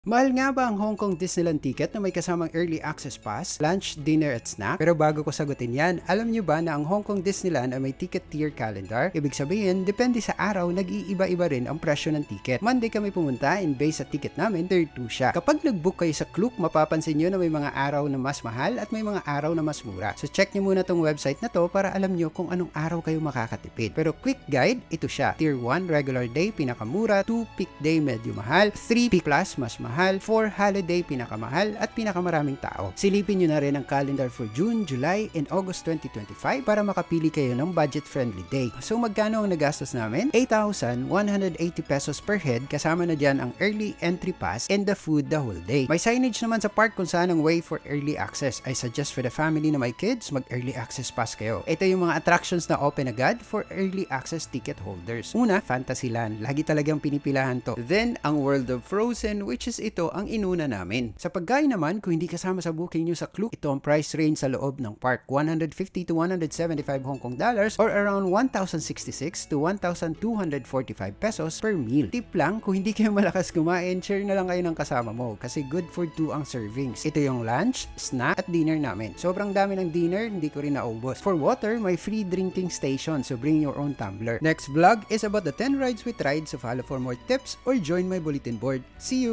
Mahal nga ba ang Hong Kong Disneyland ticket na may kasamang early access pass, lunch, dinner at snack? Pero bago ko sagutin yan, alam nyo ba na ang Hong Kong Disneyland ay may ticket tier calendar? Ibig sabihin, depende sa araw, nag-iiba-iba rin ang presyo ng ticket. Monday kami pumunta and based sa ticket namin, tier 2 siya. Kapag nag-book kayo sa Klook, mapapansin nyo na may mga araw na mas mahal at may mga araw na mas mura. So check nyo muna tong website na to para alam nyo kung anong araw kayo makakatipid. Pero quick guide, ito siya. Tier 1, regular day, pinakamura. 2, peak day, medyo mahal. 3, peak plus, mas mahal. 4, holiday, pinakamahal at pinakamaraming tao. Silipin nyo na rin ang calendar for June, July, and August 2025 para makapili kayo ng budget-friendly day. So magkano ang nagastos namin? 8,180 pesos per head, kasama na dyan ang early entry pass and the food the whole day. May signage naman sa park kung saan ang way for early access. I suggest for the family na may kids, mag-early access pass kayo. Ito yung mga attractions na open agad for early access ticket holders. Una, Fantasyland. Lagi talagang pinipilahan to. Then, ang World of Frozen, which is ito ang inuna namin. Sa pagkain naman, kung hindi kasama sa booking nyo sa Klook, ito ang price range sa loob ng park. 150 to 175 Hong Kong dollars or around 1,066 to 1,245 pesos per meal. Tip lang, kung hindi kayo malakas kumain, share na lang kayo ng kasama mo kasi good for 2 ang servings. Ito yung lunch, snack at dinner namin. Sobrang dami ng dinner, hindi ko rin naubos. For water, may free drinking station so bring your own tumbler. Next vlog is about the 10 rides with rides, so follow for more tips or join my bulletin board. See you!